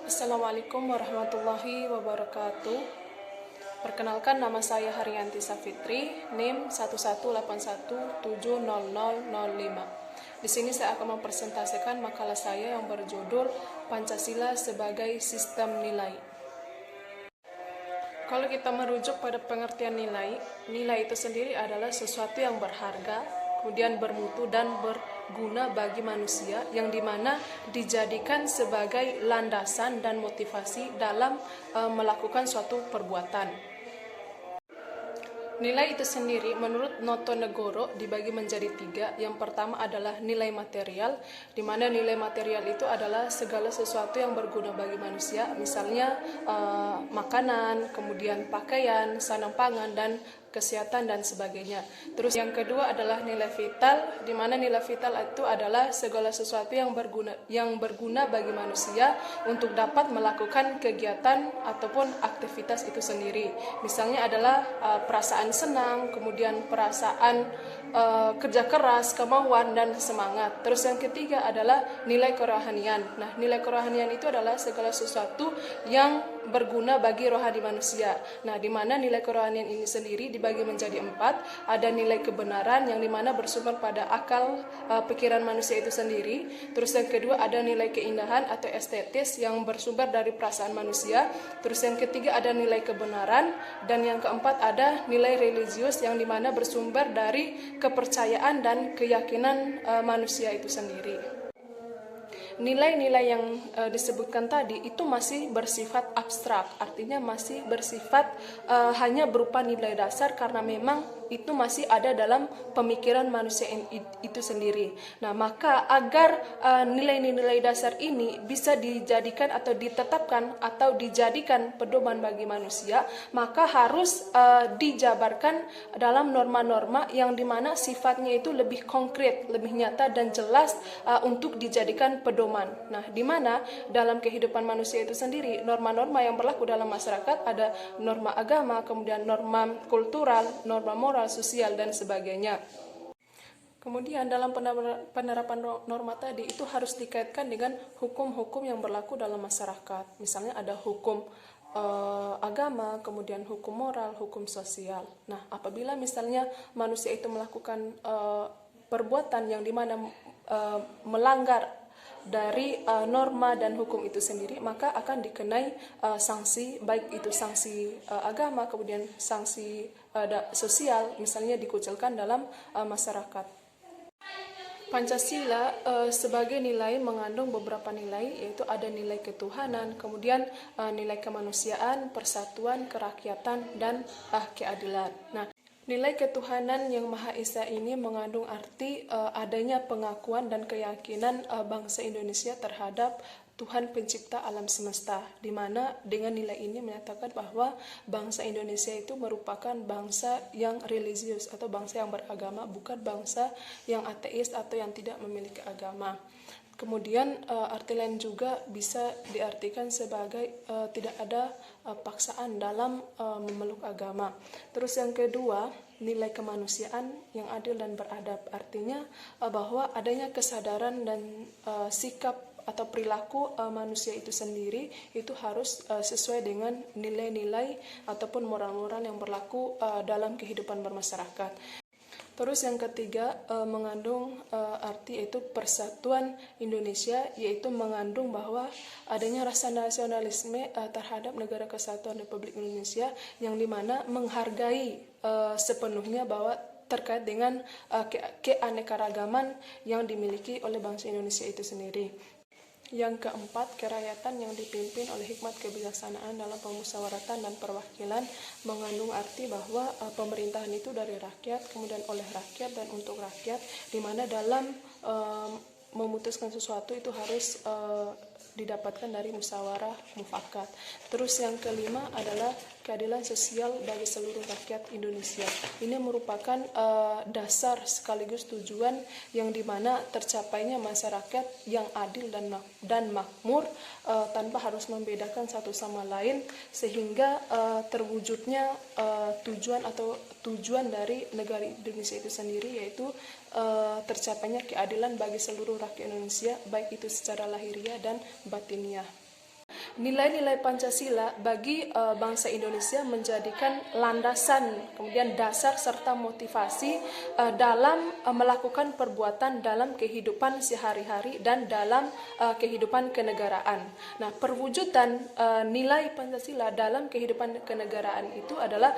Assalamualaikum warahmatullahi wabarakatuh. Perkenalkan, nama saya Haryanti Safitri, NIM 118170005. Di sini saya akan mempresentasikan makalah saya yang berjudul Pancasila sebagai Sistem Nilai. Kalau kita merujuk pada pengertian nilai, nilai itu sendiri adalah sesuatu yang berharga, kemudian bermutu dan berguna bagi manusia, yang dimana dijadikan sebagai landasan dan motivasi dalam melakukan suatu perbuatan. Nilai itu sendiri menurut Notonegoro dibagi menjadi 3. Yang pertama adalah nilai material, di mana nilai material itu adalah segala sesuatu yang berguna bagi manusia, misalnya makanan, kemudian pakaian, sandang pangan, dan kesehatan dan sebagainya. Terus yang kedua adalah nilai vital, di mana nilai vital itu adalah segala sesuatu yang berguna bagi manusia untuk dapat melakukan kegiatan ataupun aktivitas itu sendiri. Misalnya adalah perasaan senang, kemudian perasaan kerja keras, kemauan, dan semangat. Terus yang ketiga adalah nilai kerohanian. Nah, nilai kerohanian itu adalah segala sesuatu yang berguna bagi rohani manusia. Nah, di mana nilai kerohanian ini sendiri dibagi menjadi 4. Ada nilai kebenaran yang dimana bersumber pada akal pikiran manusia itu sendiri. Terus yang kedua ada nilai keindahan atau estetis yang bersumber dari perasaan manusia. Terus yang ketiga ada nilai kebenaran, dan yang keempat ada nilai religius yang dimana bersumber dari kepercayaan dan keyakinan manusia itu sendiri. Nilai-nilai yang disebutkan tadi itu masih bersifat abstrak, artinya masih bersifat hanya berupa nilai dasar, karena memang itu masih ada dalam pemikiran manusia itu sendiri. Nah, maka agar nilai-nilai dasar ini bisa dijadikan atau ditetapkan atau dijadikan pedoman bagi manusia, maka harus dijabarkan dalam norma-norma yang dimana sifatnya itu lebih konkret, lebih nyata dan jelas untuk dijadikan pedoman. Nah, di mana dalam kehidupan manusia itu sendiri, norma-norma yang berlaku dalam masyarakat ada norma agama, kemudian norma kultural, norma moral, sosial, dan sebagainya. Kemudian dalam penerapan norma tadi itu harus dikaitkan dengan hukum-hukum yang berlaku dalam masyarakat. Misalnya ada hukum agama, kemudian hukum moral, hukum sosial. Nah, apabila misalnya manusia itu melakukan perbuatan yang dimana melanggar dari norma dan hukum itu sendiri, maka akan dikenai sanksi, baik itu sanksi agama, kemudian sanksi sosial, misalnya dikucilkan dalam masyarakat. Pancasila sebagai nilai mengandung beberapa nilai, yaitu ada nilai ketuhanan, kemudian nilai kemanusiaan, persatuan, kerakyatan, dan keadilan. Nah, nilai ketuhanan yang Maha Esa ini mengandung arti adanya pengakuan dan keyakinan bangsa Indonesia terhadap Tuhan pencipta alam semesta, di mana dengan nilai ini menyatakan bahwa bangsa Indonesia itu merupakan bangsa yang religius atau bangsa yang beragama, bukan bangsa yang ateis atau yang tidak memiliki agama. Kemudian arti lain juga bisa diartikan sebagai tidak ada paksaan dalam memeluk agama. Terus yang kedua, nilai kemanusiaan yang adil dan beradab, artinya bahwa adanya kesadaran dan sikap atau perilaku manusia itu sendiri itu harus sesuai dengan nilai-nilai ataupun moral-moral yang berlaku dalam kehidupan bermasyarakat. Terus yang ketiga mengandung arti yaitu persatuan Indonesia, yaitu mengandung bahwa adanya rasa nasionalisme terhadap Negara Kesatuan Republik Indonesia, yang dimana menghargai sepenuhnya bahwa terkait dengan keanekaragaman yang dimiliki oleh bangsa Indonesia itu sendiri. Yang keempat, kerakyatan yang dipimpin oleh hikmat kebijaksanaan dalam pemusyawaratan dan perwakilan, mengandung arti bahwa pemerintahan itu dari rakyat, kemudian oleh rakyat dan untuk rakyat, di mana dalam memutuskan sesuatu itu harus didapatkan dari musyawarah mufakat. Terus yang kelima adalah keadilan sosial bagi seluruh rakyat Indonesia. Ini merupakan dasar sekaligus tujuan yang dimana tercapainya masyarakat yang adil dan makmur tanpa harus membedakan satu sama lain, sehingga terwujudnya tujuan dari negara Indonesia itu sendiri, yaitu tercapainya keadilan bagi seluruh rakyat Indonesia, baik itu secara lahiriah dan batiniah. nilai-nilai Pancasila bagi bangsa Indonesia menjadikan landasan, kemudian dasar serta motivasi dalam melakukan perbuatan dalam kehidupan sehari-hari dan dalam kehidupan kenegaraan. Nah, perwujudan nilai Pancasila dalam kehidupan kenegaraan itu adalah